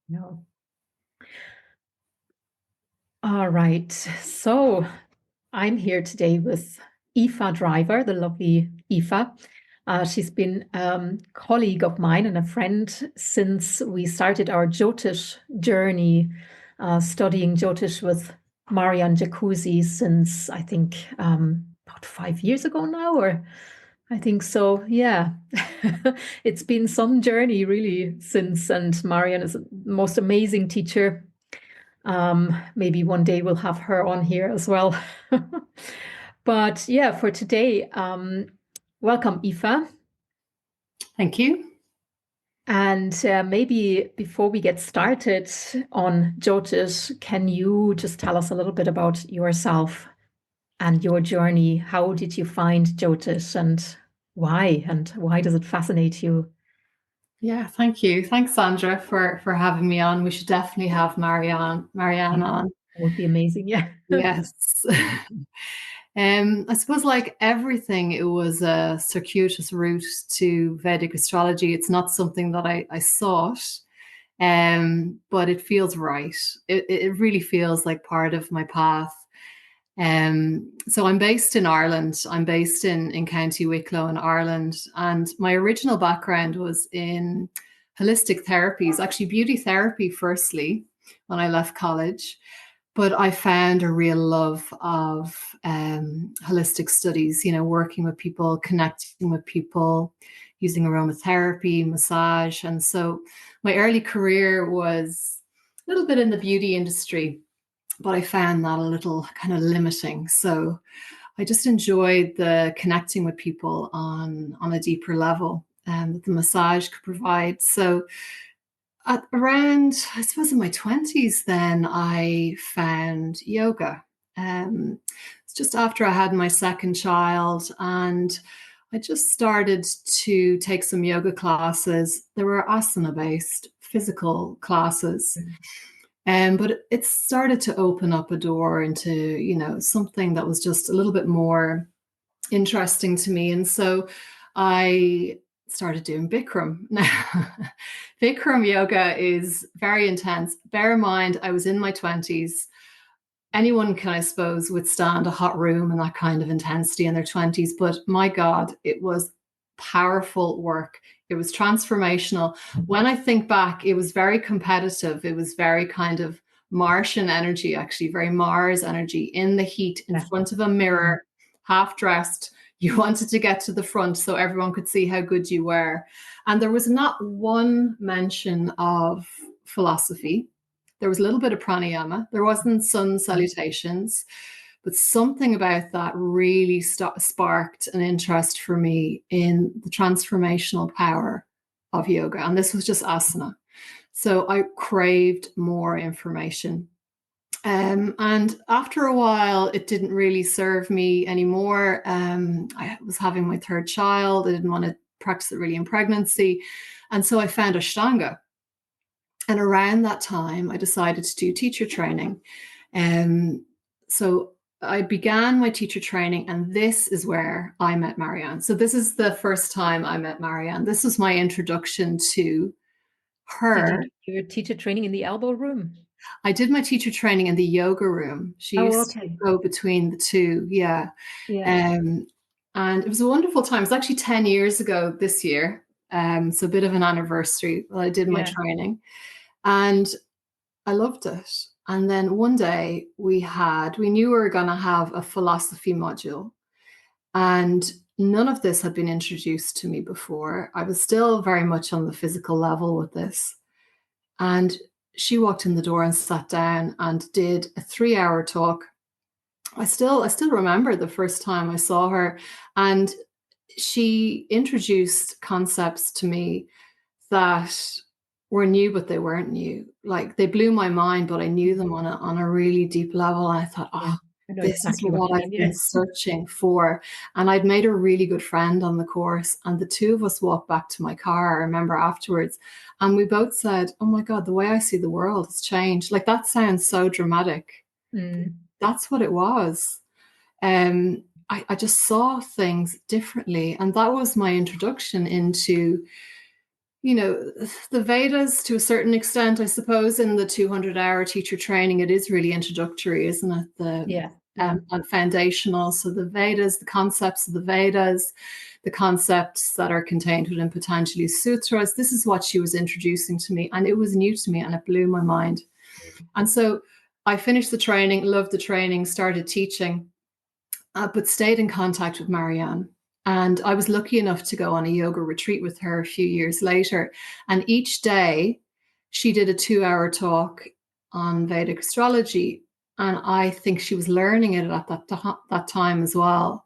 No. All right. So I'm here today with Aoife Driver, the lovely Aoife. She's been a colleague of mine and a friend since we started our Jyotish journey, studying Jyotish with Marianne Jacuzzi since I think about 5 years ago now, or I think so. Yeah, it's been some journey really since, and Marianne is the most amazing teacher. Maybe one day we'll have her on here as well. But yeah, for today, welcome, Aoife. Thank you. And maybe before we get started on Jyotish, can you just tell us a little bit about yourself and your journey? How did you find Jyotish and why? And why does it fascinate you? Yeah, thank you. Thanks, Sandra, for having me on. We should definitely have Marianne Yeah, on. that would be amazing. Yeah. Yes. I suppose like everything, it was a circuitous route to Vedic astrology. It's not something that I sought, but it feels right. It really feels like part of my path. So I'm based in Ireland. I'm based in County Wicklow in Ireland. And my original background was in holistic therapies, actually beauty therapy, firstly, when I left college. But I found a real love of holistic studies, working with people, connecting with people, using aromatherapy, massage. And so my early career was a little bit in the beauty industry, but I found that a little kind of limiting. So I just enjoyed the connecting with people on a deeper level that the massage could provide. So at around, I suppose in my 20s, then I found yoga. It's just after I had my second child, and I just started to take some yoga classes. They were asana based, physical classes. But it started to open up a door into, something that was just a little bit more interesting to me. And so I started doing Bikram. Now, Bikram yoga is very intense. Bear in mind, I was in my 20s. Anyone can, I suppose, withstand a hot room and that kind of intensity in their 20s. But my God, it was powerful work. It was transformational. When I think back, it was very competitive. It was very kind of Martian energy, actually, very Mars energy in the heat in front of a mirror, half dressed. You wanted to get to the front so everyone could see how good you were. And there was not one mention of philosophy. There was a little bit of pranayama. There wasn't sun salutations, but something about that really sparked an interest for me in the transformational power of yoga. And this was just asana. So I craved more information. And after a while, it didn't really serve me anymore. I was having my third child. I didn't want to practice it really in pregnancy. And so I found Ashtanga. And around that time, I decided to do teacher training. So I began my teacher training, and this is where I met Marianne. So this is the first time I met Marianne. This was my introduction to her. Did you do your teacher training in the elbow room? I did my teacher training in the yoga room. She used to go between the two. Yeah. And it was a wonderful time. It was actually 10 years ago this year. So a bit of an anniversary while I did my training. And I loved it. And then one day we knew we were going to have a philosophy module. And none of this had been introduced to me before. I was still very much on the physical level with this. And she walked in the door and sat down and did a 3-hour talk. I still remember the first time I saw her, and she introduced concepts to me that were new, but they weren't new. Like, they blew my mind, but I knew them on a really deep level. And I thought, this is what I've been searching for. And I'd made a really good friend on the course, and the two of us walked back to my car, I remember afterwards, and we both said, oh my God, the way I see the world has changed. Like, that sounds so dramatic. That's what it was. I just saw things differently. And that was my introduction into you know, the Vedas to a certain extent, I suppose, in the 200-hour teacher training, it is really introductory, isn't it? Yeah, yeah. And foundational. So the Vedas, the concepts of the Vedas, the concepts that are contained within Patanjali Sutras, this is what she was introducing to me. And it was new to me and it blew my mind. And so I finished the training, loved the training, started teaching, but stayed in contact with Marianne. And I was lucky enough to go on a yoga retreat with her a few years later. And each day she did a 2-hour talk on Vedic astrology. And I think she was learning it at that time as well.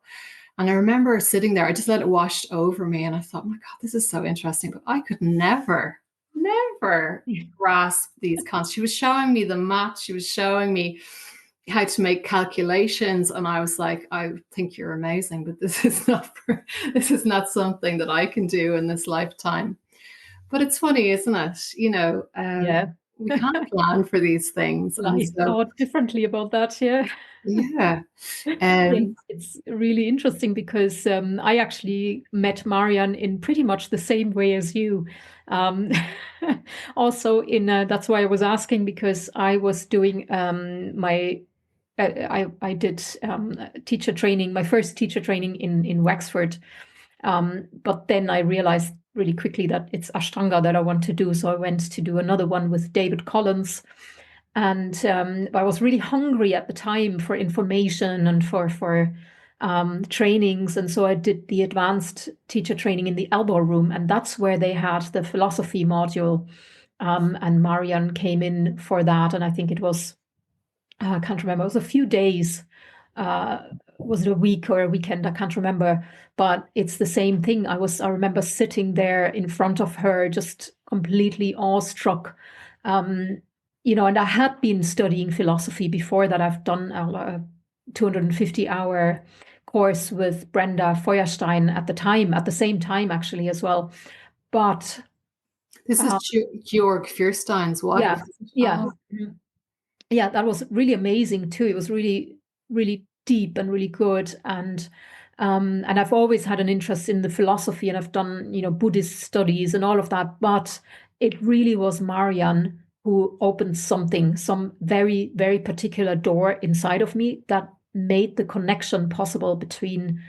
And I remember sitting there, I just let it wash over me. And I thought, my God, this is so interesting. But I could never grasp these concepts. She was showing me the math. She was showing me how to make calculations, and I was like, I think you're amazing, but this is not something that I can do in this lifetime. But it's funny, isn't it? Yeah. We can't plan for these things, Well, and I so thought differently about that. Yeah. yeah, Yes, it's really interesting because I actually met Marian in pretty much the same way as you. Um, also, that's why I was asking because I was doing I did teacher training, my first teacher training in Wexford. But then I realized really quickly that it's Ashtanga that I want to do. So I went to do another one with David Collins. And I was really hungry at the time for information and for trainings. And so I did the advanced teacher training in the Elbow Room. And that's where they had the philosophy module. And Marian came in for that. And I think it was, I can't remember, it was a few days. Was it a week or a weekend? I can't remember. But it's the same thing. I remember sitting there in front of her, just completely awestruck. And I had been studying philosophy before that. I've done a 250-hour course with Brenda Feuerstein at the same time, actually, as well. But this is Georg Feuerstein's wife. yeah, yeah. Yeah, that was really amazing too. It was really, really deep and really good. And I've always had an interest in the philosophy, and I've done, Buddhist studies and all of that. But it really was Marianne who opened some very, very particular door inside of me that made the connection possible between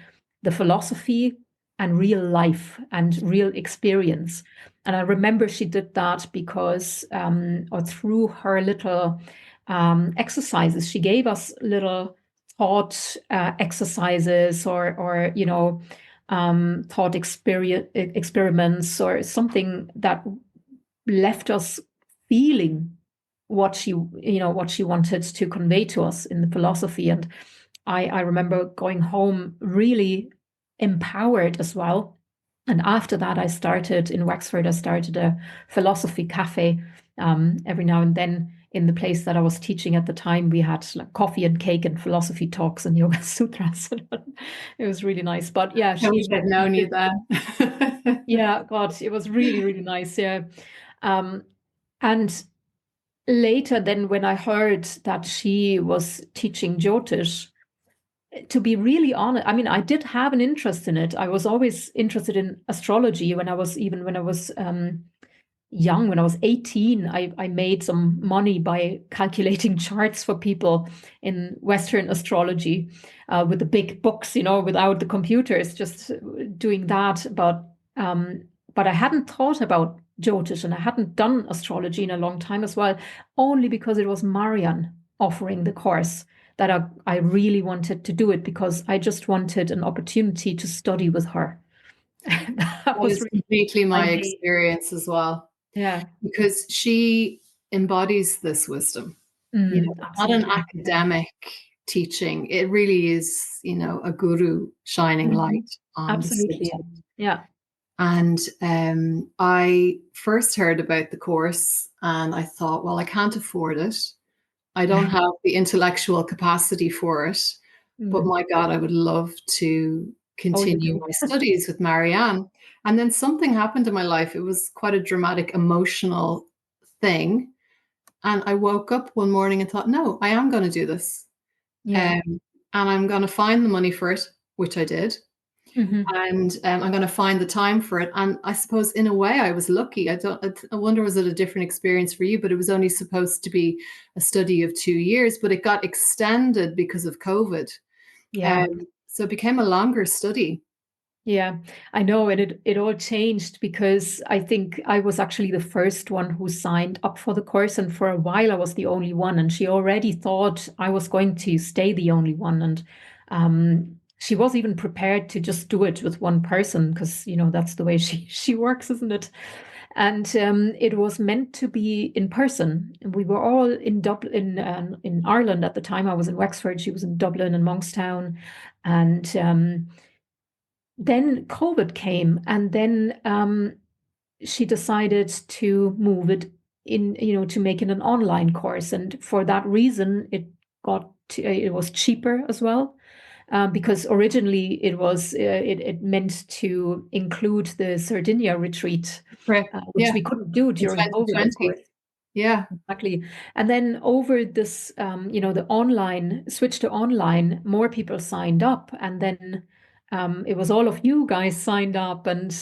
the philosophy and real life and real experience. And I remember she did that because, or through her little exercises, she gave us little thought exercises or thought experiments or something that left us feeling what she wanted to convey to us in the philosophy. And I remember going home really empowered as well. And after that, I started a philosophy cafe. Every now and then in the place that I was teaching at the time, we had like coffee and cake and philosophy talks and yoga sutras. It was really nice. But yeah, I wish I'd known you then. yeah, God, it was really, really nice. Yeah. And later, then when I heard that she was teaching Jyotish, to be really honest, I mean, I did have an interest in it. I was always interested in astrology when I was young. When I was 18, I made some money by calculating charts for people in Western astrology with the big books, without the computers, just doing that. But I hadn't thought about Jyotish and I hadn't done astrology in a long time as well, only because it was Marianne offering the course that I really wanted to do it, because I just wanted an opportunity to study with her. That was really completely my experience as well. Yeah. Because she embodies this wisdom. Not an academic teaching. It really is, a guru shining light on the Absolutely. subject. Yeah. And I first heard about the course and I thought, well, I can't afford it. I don't have the intellectual capacity for it. But my God, I would love to continue my studies with Marianne. And then something happened in my life. It was quite a dramatic, emotional thing. And I woke up one morning and thought, no, I am going to do this. Yeah. And I'm going to find the money for it, which I did. Mhm. and I'm going to find the time for it. And I suppose in a way I was lucky. I wonder, was it a different experience for you? But it was only supposed to be a study of 2 years, but it got extended because of COVID. Yeah. So it became a longer study. Yeah, I know, and it all changed because I think I was actually the first one who signed up for the course, and for a while I was the only one, and she already thought I was going to stay the only one, and she was even prepared to just do it with one person because that's the way she works, isn't it? And it was meant to be in person. We were all in Dublin, in Ireland at the time. I was in Wexford, she was in Dublin and Monkstown, and then COVID came, and then she decided to move it to make it an online course. And for that reason, it was cheaper as well. Because originally it meant to include the Sardinia retreat, Right. which Yeah. we couldn't do In during COVID, of 2020. course. Yeah. Exactly. And then over this, the online switch to online, more people signed up. And then it was all of you guys signed up. And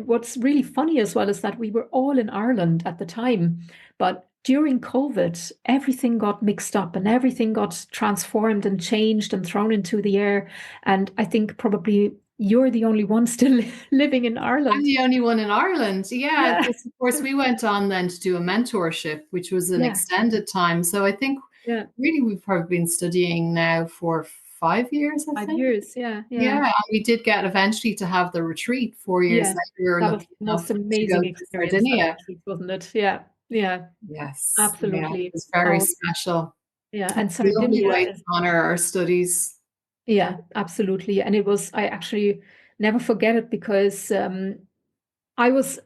what's really funny as well is that we were all in Ireland at the time. But during COVID, everything got mixed up and everything got transformed and changed and thrown into the air. And I think probably you're the only one still living in I'm Ireland. the only one in Ireland. Yeah, Yeah, of course, we went on then to do a mentorship, which was an yeah, extended time. So I think yeah. really we've probably been studying now for 5 years, I Five think. years. Yeah, Yeah, yeah. and we did get eventually to have the retreat 4 years Yeah, later. We were that was lucky the enough most to go amazing to experience, that Sardinia. retreat, wasn't it? Yeah, yeah, Yes, yeah, it absolutely. was very Oh, special. yeah, and A lovely Sardinia way to is, honor our studies. yeah, absolutely. And I actually never forget it because I was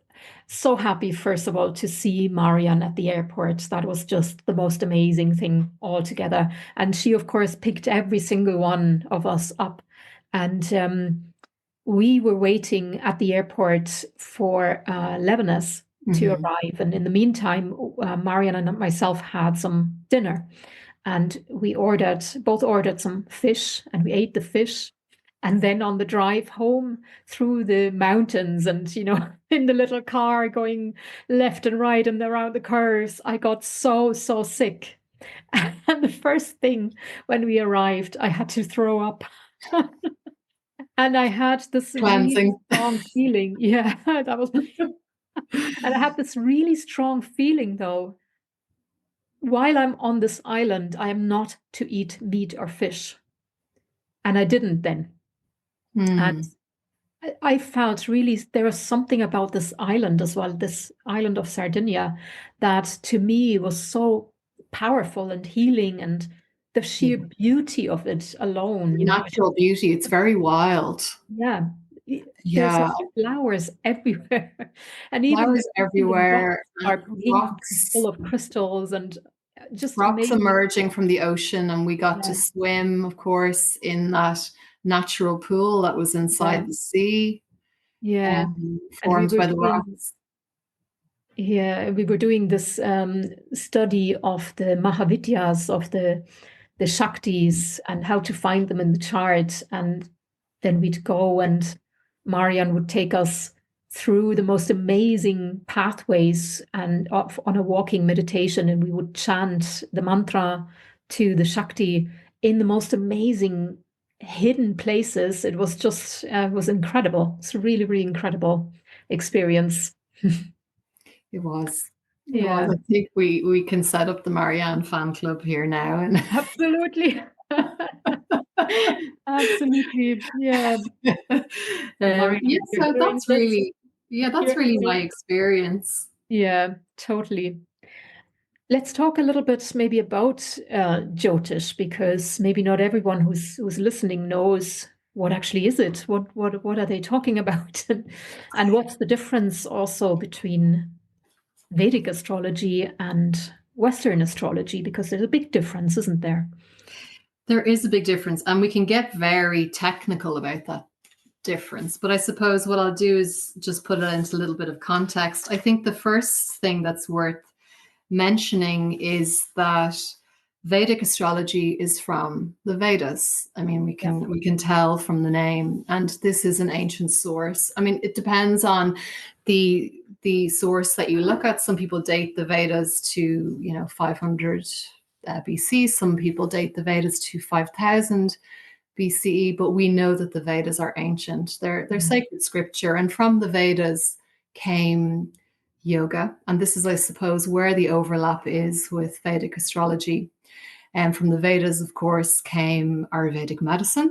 so happy, first of all, to see Marianne at the airport. That was just the most amazing thing altogether. And she, of course, picked every single one of us up. And we were waiting at the airport for Lebanese to Mhm. arrive. And in the meantime, Marianne and myself had some dinner. And we both ordered some fish, and we ate the fish. And then on the drive home through the mountains and, in the little car going left and right and around the curves, I got so, so sick. And the first thing when we arrived, I had to throw up. And I had this really Cleansing. strong feeling. Yeah, that was, and I had this really strong feeling though. While I'm on this island, I am not to eat meat or fish. And I didn't then. And Hmm. I felt really there was something about this island as well, this island of Sardinia, that to me was so powerful and healing, and the sheer Yeah. beauty of it alone, it just, Natural beauty. It's very wild. yeah, there's Yeah, like flowers everywhere. And even the flowers healing rocks everywhere, and are pink and full rocks, of crystals and just rocks amazing. emerging from the ocean, and we got to Yeah, swim, of course, in that natural pool that was yeah, inside the sea, yeah. And we formed were by the doing rocks. Yeah, we were doing this study of the Mahavidyas, of the Shaktis, and how to find them in the chart. And then we'd go, and Marian would take us through the most amazing pathways and on a walking meditation, and we would chant the mantra to the Shakti in the most amazing hidden places. It was just it was incredible. It's a really, really incredible experience. It was. It was. Yeah. I think we can set up the Marianne fan club here now, and Absolutely. Absolutely. Yeah. Marian, yeah. if you're So hearing that's this, really, yeah, you're that's really my hearing. experience. Yeah, totally. Let's talk a little bit maybe about Jyotish, because maybe not everyone who's listening knows what actually is it. What are they talking about? And what's the difference also between Vedic astrology and Western astrology? Because there's a big difference, isn't there? There is a big difference, and we can get very technical about that difference. But I suppose what I'll do is just put it into a little bit of context. I think the first thing that's worth mentioning is that Vedic astrology is from the Vedas. I mean, Yeah. we can tell from the name, and this is an ancient source. I mean, it depends on the source that you look at. Some people date the Vedas to 500 BC. Some people date the Vedas to 5000 BCE. But we know that the Vedas are ancient. They're sacred scripture, and from the Vedas came yoga. And this is, I suppose, where the overlap is with Vedic astrology. And from the Vedas, of course, came Ayurvedic medicine,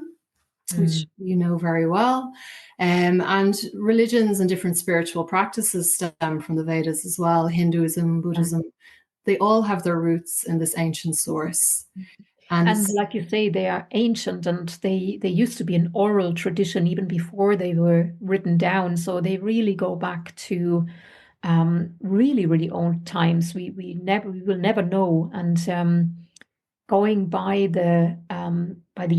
which you know very well. And religions and different spiritual practices stem from the Vedas as well. Hinduism, Buddhism, they all have their roots in this ancient source. And like you say, they are ancient, and they used to be an oral tradition even before they were written down. So they really go back to really, really old times. We will never know. And going by the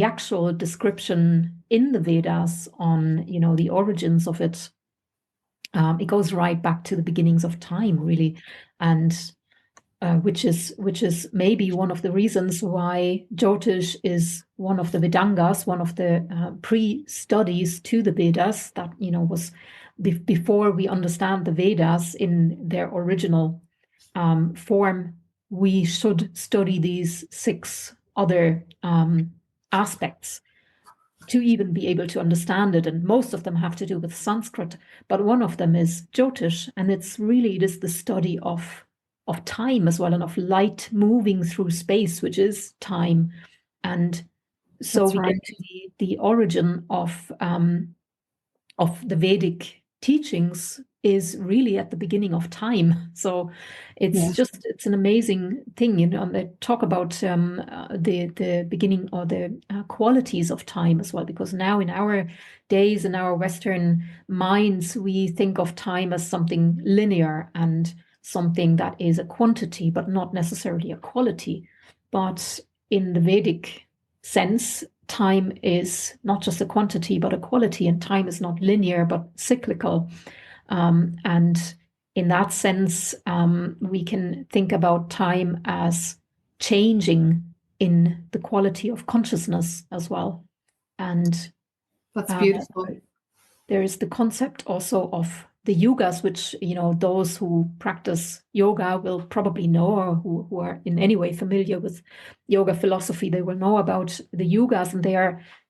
actual description in the Vedas on the origins of it, it goes right back to the beginnings of time, really, and which is maybe one of the reasons why Jyotish is one of the Vedangas, one of the pre-studies to the Vedas that was before we understand the Vedas in their original form. We should study these 6 other aspects to even be able to understand it. And most of them have to do with Sanskrit, but one of them is Jyotish, and it is the study of time as well, and of light moving through space, which is time. And so we get to the origin of the Vedic teachings is really at the beginning of time. So it's an amazing thing, and they talk about the beginning or the qualities of time as well, because now in our days, in our Western minds, we think of time as something linear and something that is a quantity, but not necessarily a quality. But in the Vedic sense, time is not just a quantity, but a quality, and time is not linear, but cyclical. And in that sense, we can think about time as changing in the quality of consciousness as well. And that's beautiful. There is the concept also of the yugas, which those who practice yoga will probably know, or who are in any way familiar with yoga philosophy. They will know about the yugas, and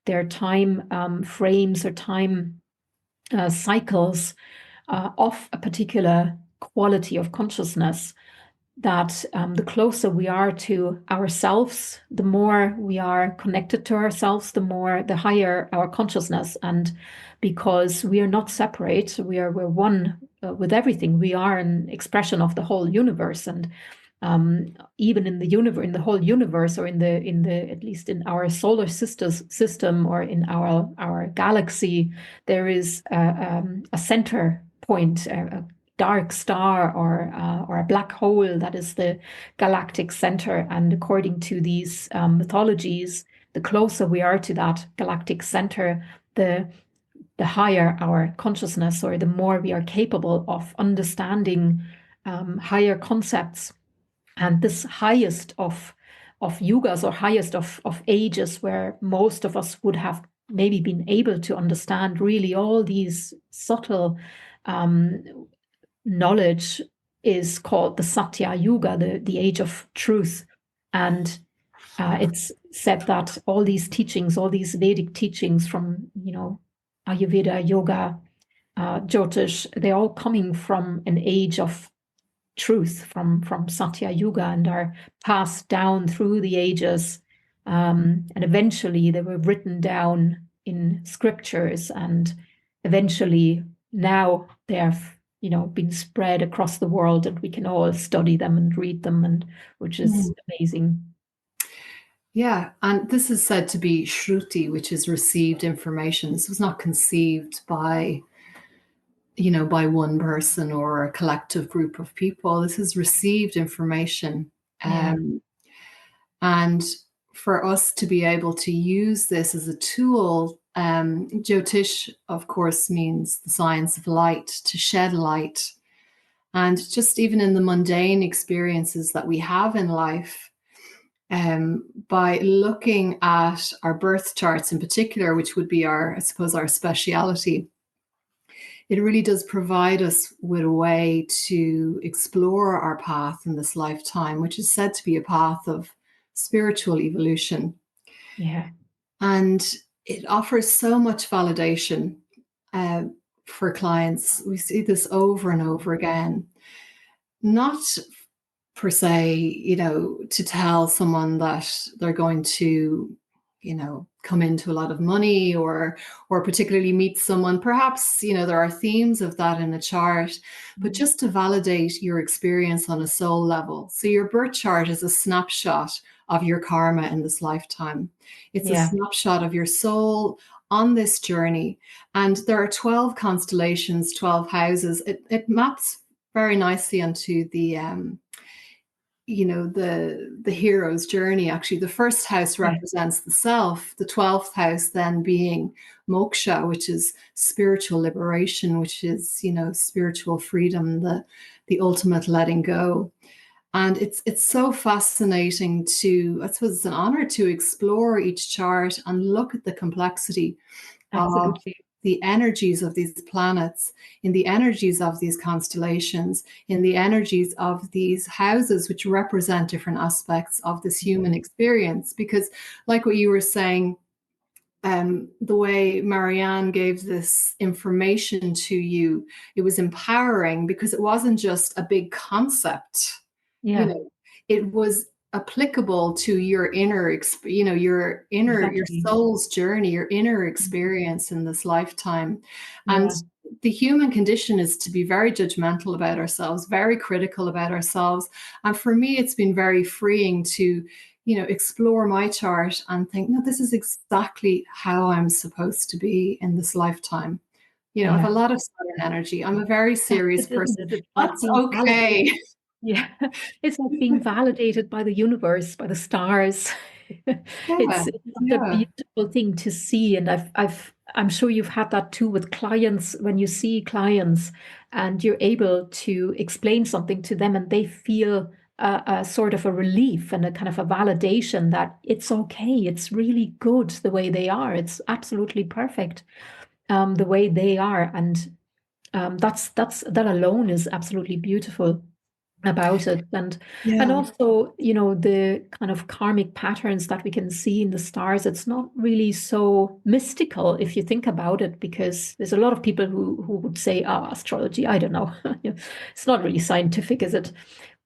their time frames or time cycles of a particular quality of consciousness. That the closer we are to ourselves, the more we are connected to ourselves, the higher our consciousness. And because we are not separate, we're one with everything. We are an expression of the whole universe, and even in the whole universe, or in the at least in our solar system, or in our galaxy, there is a center point, a dark star, or a black hole that is the galactic center. And according to these mythologies, the closer we are to that galactic center, the higher our consciousness, or the more we are capable of understanding higher concepts. And this highest of yugas, or highest of ages, where most of us would have maybe been able to understand really all these subtle knowledge, is called the Satya Yuga, the age of truth. And it's said that all these teachings, all these Vedic teachings from Ayurveda, yoga, Jyotish, they're all coming from an age of truth, from Satya Yuga, and are passed down through the ages, and eventually they were written down in scriptures, and eventually now they have been spread across the world, and we can all study them and read them, and which is amazing. Yeah, and this is said to be Shruti, which is received information. This was not conceived by one person or a collective group of people. This is received information. And for us to be able to use this as a tool, Jyotish, of course, means the science of light, to shed light. And just even in the mundane experiences that we have in life, by looking at our birth charts in particular, which would be I suppose, our speciality. It really does provide us with a way to explore our path in this lifetime, which is said to be a path of spiritual evolution. Yeah. And it offers so much validation uh, for clients. We see this over and over again. Not per se, to tell someone that they're going to, come into a lot of money, or particularly meet someone. Perhaps, there are themes of that in a chart, but just to validate your experience on a soul level. So your birth chart is a snapshot of your karma in this lifetime. It's a snapshot of your soul on this journey. And there are 12 constellations, 12 houses. It maps very nicely onto the the hero's journey. Actually, the first house represents the self, the 12th house then being moksha, which is spiritual liberation, which is, spiritual freedom, the ultimate letting go. And it's so fascinating I suppose it's an honor to explore each chart and look at the complexity of the energies of these planets, in the energies of these constellations, in the energies of these houses, which represent different aspects of this human experience. Because, like what you were saying, the way Marianne gave this information to you, it was empowering, because it wasn't just a big concept. It was applicable to your inner, your soul's journey, your inner experience in this lifetime. And the human condition is to be very judgmental about ourselves, very critical about ourselves. And for me, it's been very freeing to, explore my chart and think, no, this is exactly how I'm supposed to be in this lifetime. I have a lot of Saturn energy. I'm a very serious person. That's okay. Yeah, it's like being validated by the universe, by the stars. It's a beautiful thing to see, and I'm sure you've had that too with clients. When you see clients and you're able to explain something to them, and they feel a sort of a relief and a kind of a validation that it's okay, it's really good the way they are, it's absolutely perfect the way they are, and that alone is absolutely beautiful about it. And also, the kind of karmic patterns that we can see in the stars, it's not really so mystical if you think about it, because there's a lot of people who would say, astrology, I don't know. It's not really scientific, is it?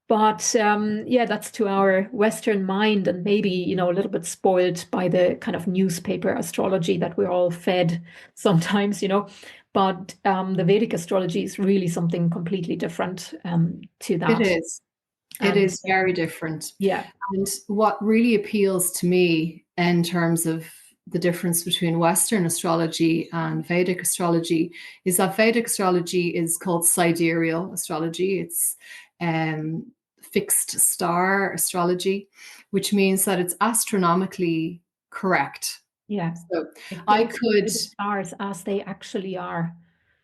But that's to our Western mind, and maybe, a little bit spoiled by the kind of newspaper astrology that we're all fed sometimes, But the Vedic astrology is really something completely different to that. It is. It is very different. Yeah. And what really appeals to me in terms of the difference between Western astrology and Vedic astrology is that Vedic astrology is called sidereal astrology. It's fixed star astrology, which means that it's astronomically correct. Yeah. So I could... the stars as they actually are.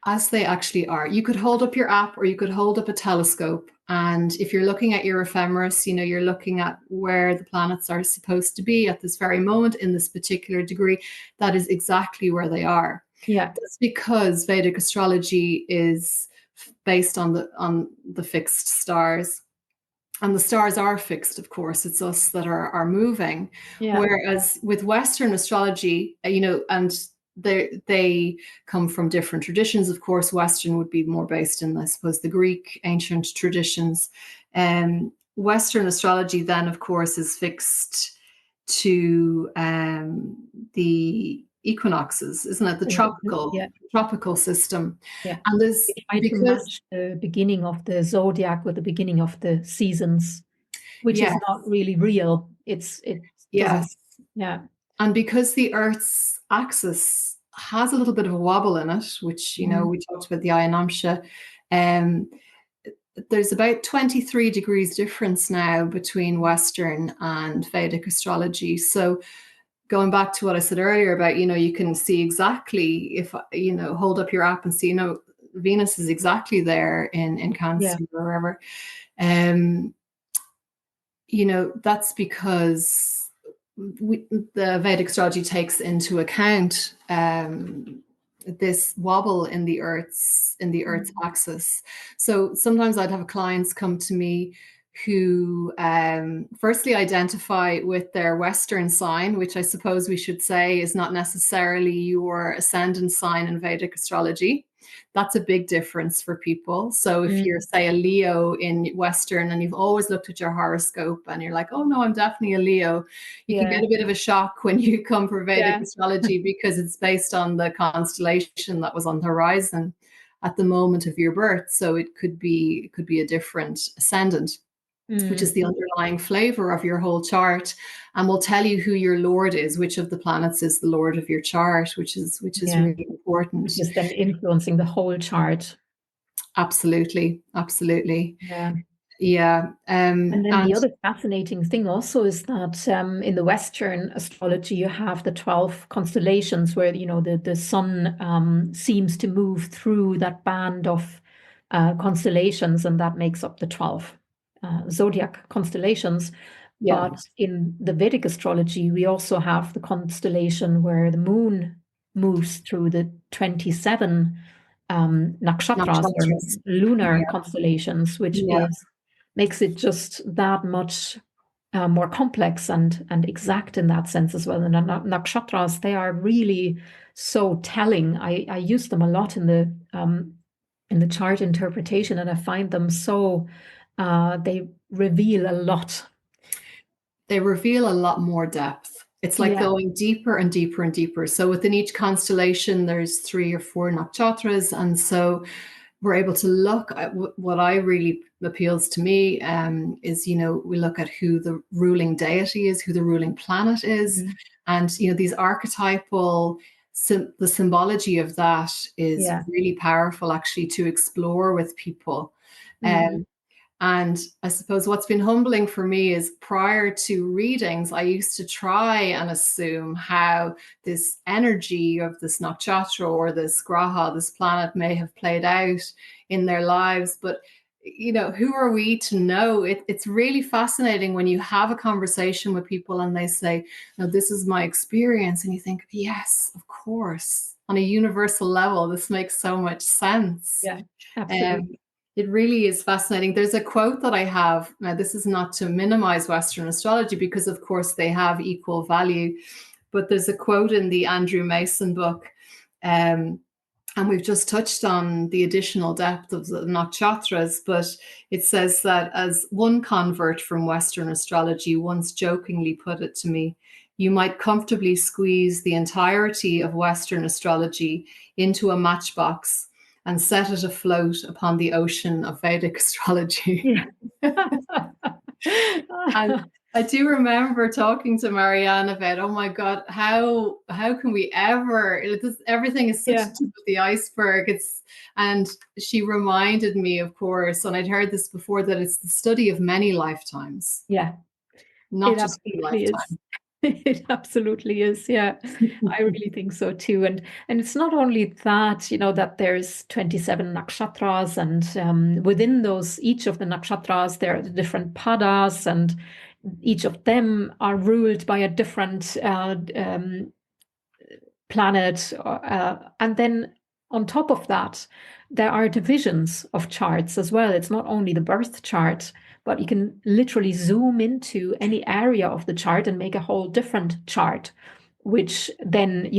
As they actually are. You could hold up your app, or you could hold up a telescope. And if you're looking at your ephemeris, you're looking at where the planets are supposed to be at this very moment in this particular degree. That is exactly where they are. Yeah. That's because Vedic astrology is based on the fixed stars. And the stars are fixed, of course. It's us that are moving. Yeah. Whereas with Western astrology, and they come from different traditions. Of course, Western would be more based in, I suppose, the Greek ancient traditions. Western astrology then, of course, is fixed to the equinoxes, isn't it? The tropical system. Yeah. And this, because match the beginning of the zodiac with the beginning of the seasons, which is not really real. Yeah. And because the Earth's axis has a little bit of a wobble in it, which, we talked about the Ayanamsha, there's about 23 degrees difference now between Western and Vedic astrology. So going back to what I said earlier about, you can see exactly, if, hold up your app and see, Venus is exactly there in Cancer or wherever. That's because the Vedic astrology takes into account this wobble in the Earth's axis. So sometimes I'd have clients come to me who firstly identify with their Western sign, which I suppose we should say is not necessarily your ascendant sign in Vedic astrology. That's a big difference for people. So if you're, say, a Leo in Western and you've always looked at your horoscope and you're like, oh no, I'm definitely a Leo, you can get a bit of a shock when you come for Vedic astrology because it's based on the constellation that was on the horizon at the moment of your birth. So it could be a different ascendant, which is the underlying flavor of your whole chart, and will tell you who your lord is, which of the planets is the lord of your chart, which is really important. Which is then influencing the whole chart. Absolutely. Yeah. And then the other fascinating thing also is that in the Western astrology, you have the 12 constellations where, the sun seems to move through that band of constellations, and that makes up the 12 zodiac constellations. Yeah. But in the Vedic astrology, we also have the constellation where the moon moves through the 27 nakshatras or lunar constellations, which makes it just that much more complex and exact in that sense as well. And nakshatras, they are really so telling. I use them a lot in the chart interpretation, and I find them so they reveal a lot. They reveal a lot more depth. It's like going deeper and deeper and deeper. So within each constellation, there's 3 or 4 nakshatras, and so we're able to look at what I really appeals to me is, we look at who the ruling deity is, who the ruling planet is. And, these archetypal, the symbology of that is really powerful actually to explore with people. And I suppose what's been humbling for me is prior to readings, I used to try and assume how this energy of this nakshatra or this graha, this planet, may have played out in their lives. But, who are we to know? It's really fascinating when you have a conversation with people and they say, no, this is my experience. And you think, yes, of course. On a universal level, this makes so much sense. Yeah, absolutely. It really is fascinating. There's a quote that I have. Now, this is not to minimize Western astrology because, of course, they have equal value. But there's a quote in the Andrew Mason book, and we've just touched on the additional depth of the nakshatras, but it says that as one convert from Western astrology once jokingly put it to me, you might comfortably squeeze the entirety of Western astrology into a matchbox and set it afloat upon the ocean of Vedic astrology. And I do remember talking to Marianne about, oh my God, how can we ever? Everything is such a tip of the iceberg. And she reminded me, of course, and I'd heard this before, that it's the study of many lifetimes. Yeah, not just a lifetime. It absolutely is. Yeah, I really think so too. And it's not only that, that there's 27 nakshatras, and within those, each of the nakshatras, there are the different padas, and each of them are ruled by a different planet. And then on top of that, there are divisions of charts as well. It's not only the birth chart, but you can literally zoom into any area of the chart and make a whole different chart, which then,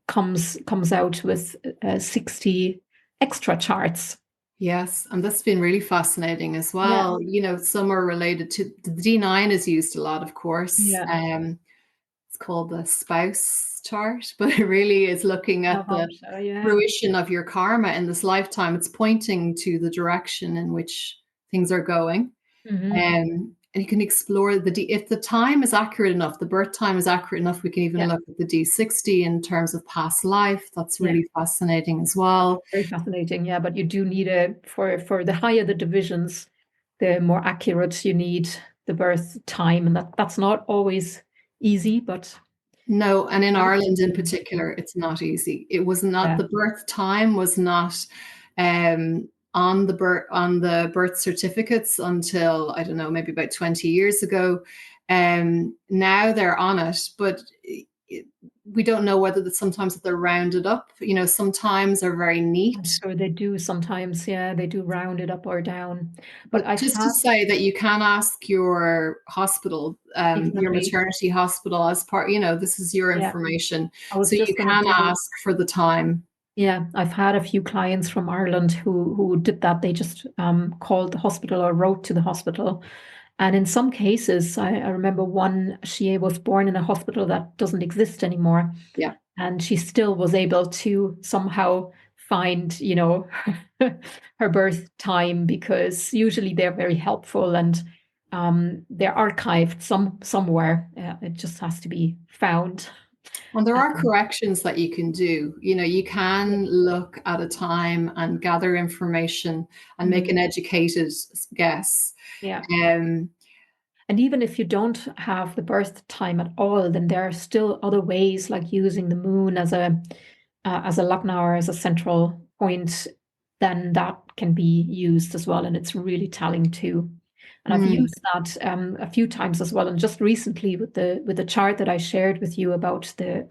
comes out with 60 extra charts. Yes, and that's been really fascinating as well. Some are related to the D9 is used a lot, of course. It's called the spouse chart, but it really is looking at the fruition of your karma in this lifetime. It's pointing to the direction in which things are going. And you can explore if the time is accurate enough, the birth time is accurate enough, we can even look at the D60 in terms of past life. That's really fascinating as well. Very fascinating, yeah. But you do need for the higher the divisions, the more accurate you need the birth time, and that's not always easy, but no, and in Ireland in particular, it's not easy. It was not the birth time was not on on the birth certificates until, I don't know, maybe about 20 years ago. Now they're on it, but we don't know whether sometimes they're rounded up. Sometimes they're very neat. I'm sure they do sometimes. Yeah, they do round it up or down. But But I've just to had say that you can ask your hospital, your exactly. maternity hospital, as part, this is your Yeah, information. I was So you just going to can say, ask for the time. yeah, I've had a few clients from Ireland who did that. They just called the hospital or wrote to the hospital. And in some cases, I remember one, she was born in a hospital that doesn't exist anymore. Yeah. And she still was able to somehow find, her birth time, because usually they're very helpful, and they're archived somewhere. It just has to be found. And there are Um, corrections that you can do. You can look at a time and gather information and make mm, an educated guess. yeah. Um, And even if you don't have the birth time at all, then there are still other ways, like using the moon as a lagna or as a central point. Then that can be used as well, and it's really telling too. And I've hmm, used that a few times as well. And just recently with the chart that I shared with you about the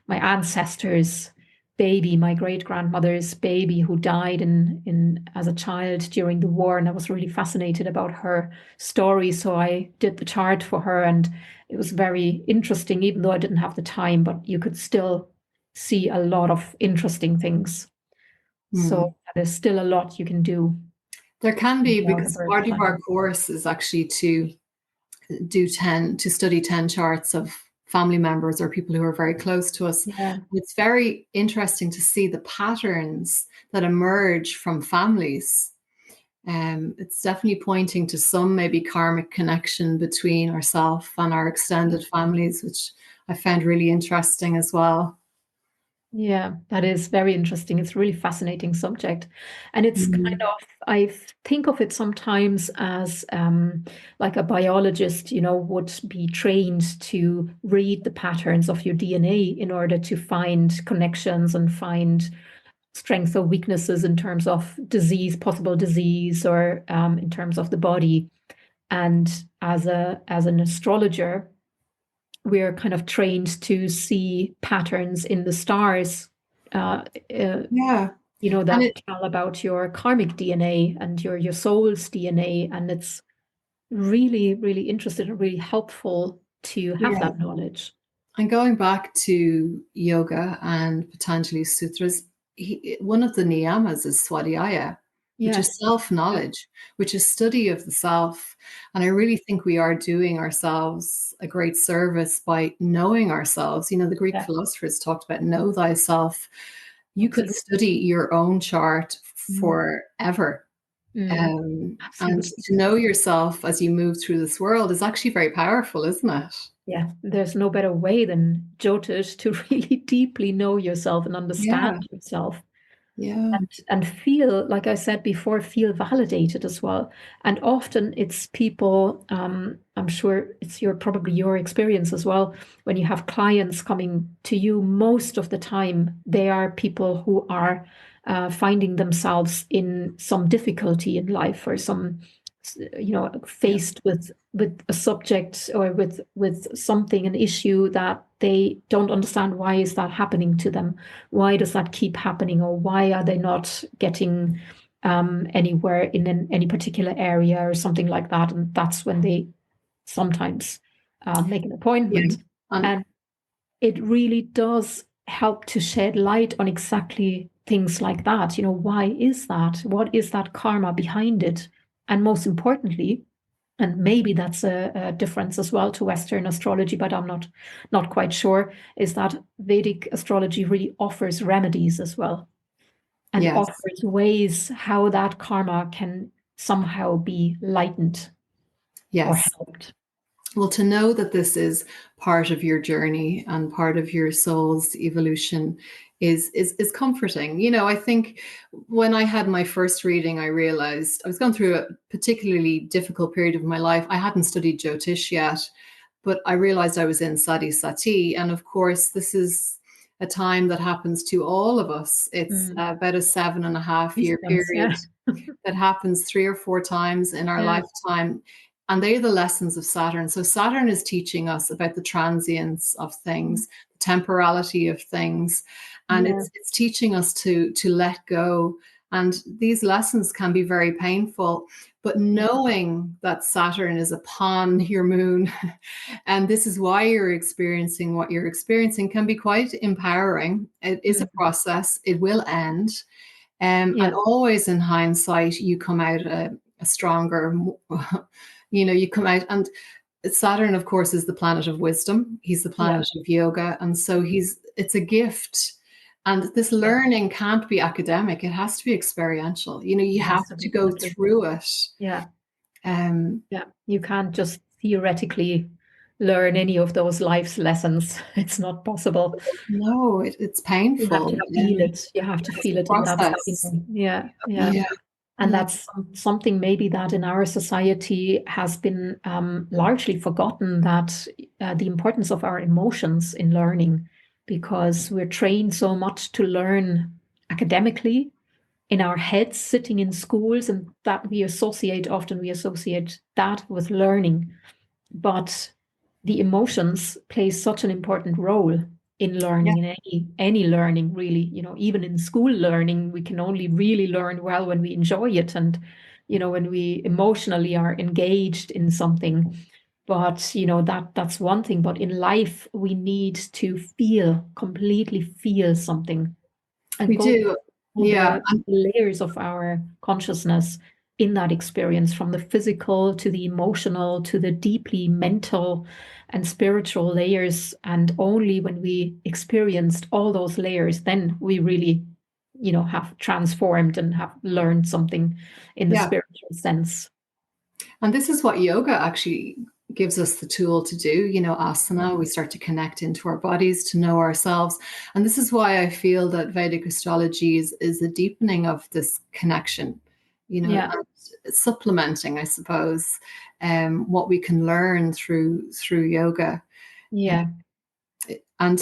my ancestors' baby, my great grandmother's baby, who died in as a child during the war, and I was really fascinated about her story. So I did the chart for her, and it was very interesting, even though I didn't have the time, but you could still see a lot of interesting things. So hmm. there's still a lot you can do There can be, about the because birth part of our time. course is actually to study 10 charts of family members or people who are very close to us. Yeah. It's very interesting to see the patterns that emerge from families. It's definitely pointing to some maybe karmic connection between ourselves and our extended families, which I found really interesting as well. Yeah, that is very interesting. It's a really fascinating subject. And it's kind Mm. of, I think of it sometimes as like a biologist, would be trained to read the patterns of your DNA in order to find connections and find strengths or weaknesses in terms of disease, possible disease, or in terms of the body. And as an astrologer, we're kind of trained to see patterns in the stars, uh, uh, Yeah. And that tell about your karmic DNA and your soul's DNA. And it's really, really interesting and really helpful to have yeah. that knowledge. And going back to yoga and Patanjali sutras, one of the niyamas is swadhyaya, which is Yes. Yeah, self-knowledge, which is study of the self. And I really think we are doing ourselves a great service by knowing ourselves. The Greek yeah, philosophers talked about know thyself. You could absolutely. study your own chart Mm, forever. mm, And absolutely. to know yourself as you move through this world is actually very powerful, isn't it? Yeah, there's no better way than Jyotish to really deeply know yourself and understand Yeah, yourself. yeah, And feel, like I said before, feel validated as well. And often it's people, I'm sure it's probably your experience as well, when you have clients coming to you, most of the time they are people who are finding themselves in some difficulty in life, or some, yeah. faced with a subject, or with something, an issue that they don't understand. Why is that happening to them? Why does that keep happening? Or why are they not getting anywhere in any particular area, or something like that? And that's when they sometimes make an Yeah. appointment. And And it really does help to shed light on exactly things like that. Why is that? What is that karma behind it? And most importantly, and maybe that's a difference as well to Western astrology, but I'm not quite sure, is that Vedic astrology really offers remedies as well, and yes, offers ways how that karma can somehow be lightened or yes. helped. Well, to know that this is part of your journey and part of your soul's evolution is comforting. I think when I had my first reading, I realized I was going through a particularly difficult period of my life. I hadn't studied Jyotish yet, but I realized I was in Sati Sati. And of course, this is a time that happens to all of us. It's about a 7.5 year Systems, period yeah. that happens 3 or 4 times in our Yeah. lifetime. And they're the lessons of Saturn. So Saturn is teaching us about the transience of things, the temporality of things, and Yeah. it's teaching us to let go. And these lessons can be very painful, but knowing that Saturn is upon your moon, and this is why you're experiencing what you're experiencing, can be quite empowering. It is a process. It will end. Yeah. And always in hindsight, you come out a stronger, you come out. And Saturn, of course, is the planet of wisdom. He's the planet of yoga. And so it's a gift. And this learning can't be academic. It has to be experiential. You It have has to to be, go exactly. through it. Yeah. Um, Yeah. You can't just theoretically learn any of those life's lessons. It's not possible. no, it's You have painful. to feel it. You have to It's feel a it. And that's, process. yeah, yeah. Yeah. And Yeah. that's something maybe that in our society has been largely forgotten, that the importance of our emotions in learning, because we're trained so much to learn academically in our heads, sitting in schools, and that we associate that with learning. But the emotions play such an important role in Yeah. learning, in any learning, really. Even in school learning, we can only really learn well when we enjoy it, and when we emotionally are engaged in something. But that's one thing. But in life, we need to completely feel something, and We go do. through Yeah. the layers of our consciousness in that experience, from the physical to the emotional to the deeply mental and spiritual layers. And only when we experienced all those layers, then we really, have transformed and have learned something in the Yeah. spiritual sense. And this is what yoga actually gives us the tool to do. Asana, we start to connect into our bodies, to know ourselves. And this is why I feel that Vedic astrology is a deepening of this connection, Yeah, and supplementing, I suppose, what we can learn through yoga. yeah, And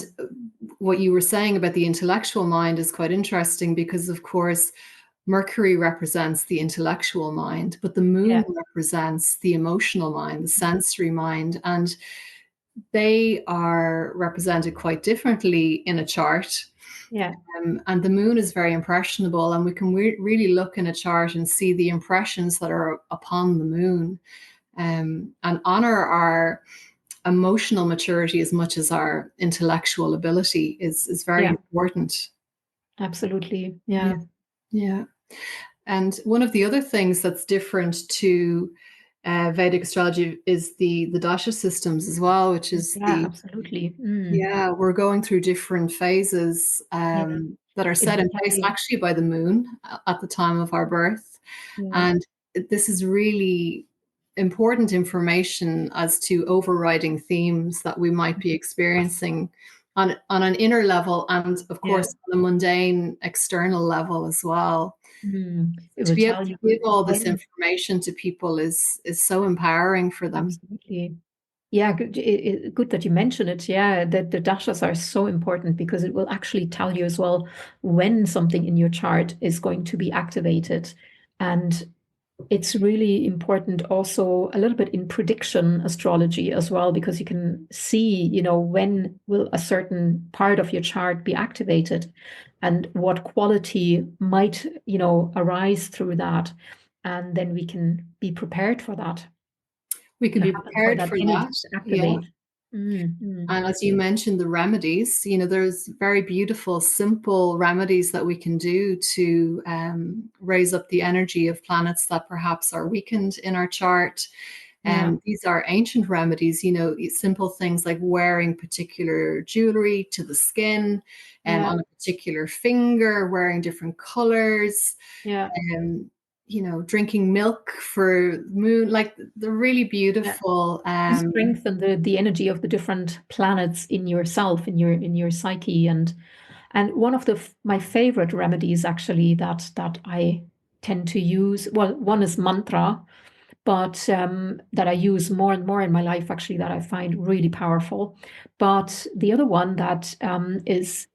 what you were saying about the intellectual mind is quite interesting, because, of course, Mercury represents the intellectual mind, but the yeah, moon represents the emotional mind, the sensory mind, and they are represented quite differently in a chart. yeah, And the moon is very impressionable, and we can really look in a chart and see the impressions that are upon the moon, and honor our emotional maturity as much as our intellectual ability is very yeah, important. absolutely. Yeah. Yeah, Yeah. And one of the other things that's different to Vedic astrology is the dasha systems as well, which is yeah, absolutely. we're going through different phases Yeah, that are it set will in tell place you. actually by the moon at the time of our birth. Yeah, And this is really important information as to overriding themes that we might be experiencing on an inner level, and of yeah. course on a mundane external level as well. It To will be able tell to you give all this when. information to people is so empowering for them. Absolutely. Yeah, good that you mention it. Yeah, that the dashas are so important, because it will actually tell you as well when something in your chart is going to be activated. And it's really important also a little bit in prediction astrology as well, because you can see, when will a certain part of your chart be activated and what quality might, arise through that. And then we can be prepared for that, We can to be have for prepared that for energy that. to Yeah. activate. And as you mentioned, the remedies, there's very beautiful, simple remedies that we can do to raise up the energy of planets that perhaps are weakened in our chart. Yeah, These are ancient remedies, simple things like wearing particular jewelry to the skin, yeah, on a particular finger, wearing different colors, yeah, um, drinking milk for moon, like the really yeah. beautiful. To strengthen the energy of the different planets in yourself, in your psyche. And one of my favorite remedies, actually, that I tend to use, well, one is mantra, but that I use more and more in my life, actually, that I find really powerful. But the other one that is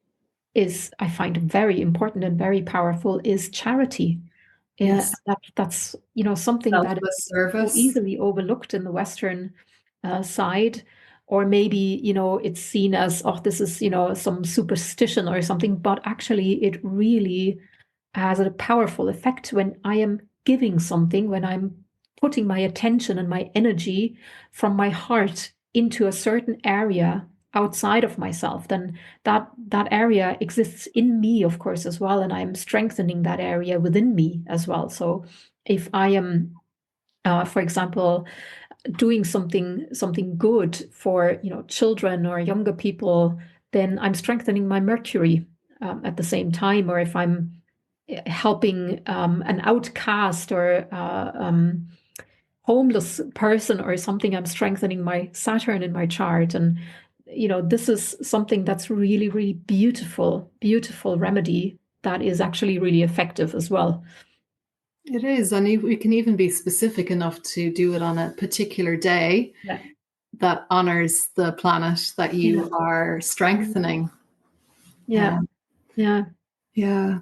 is, I find, very important and very powerful is charity. Yeah, Yes. that's something that Selfless is so service. easily overlooked in the Western side, or maybe it's seen as, oh, this is some superstition or something, but actually it really has a powerful effect when I am giving something, when I'm putting my attention and my energy from my heart into a certain area outside of myself, then that area exists in me, of course, as well, and I'm strengthening that area within me as well. So if I am, for example, doing something good for children or younger people, then I'm strengthening my Mercury at the same time. Or if I'm helping an outcast or homeless person or something, I'm strengthening my Saturn in my chart. And this is something that's really, really beautiful, beautiful remedy that is actually really effective as well. It is, and we can even be specific enough to do it on a particular day Yeah, that honors the planet that yeah, you are strengthening. yeah, Um, yeah. yeah.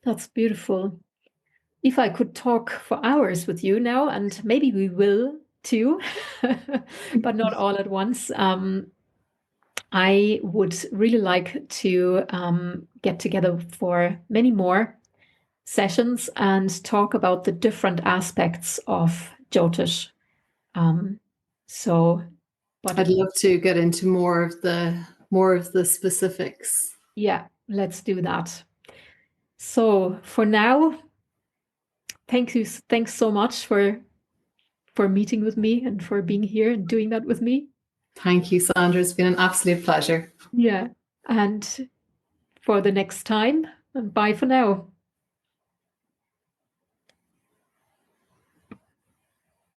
That's beautiful. If I could talk for hours with you now, and maybe we will too, but not all at once. I would really like to get together for many more sessions and talk about the different aspects of Jyotish. Um, so, but I'd love to get into more of the specifics. yeah, let's do that. So for now, thank you. Thanks so much for meeting with me and for being here and doing that with me. Thank you, Sandra. It's been an absolute pleasure. Yeah. And for the next time, bye for now.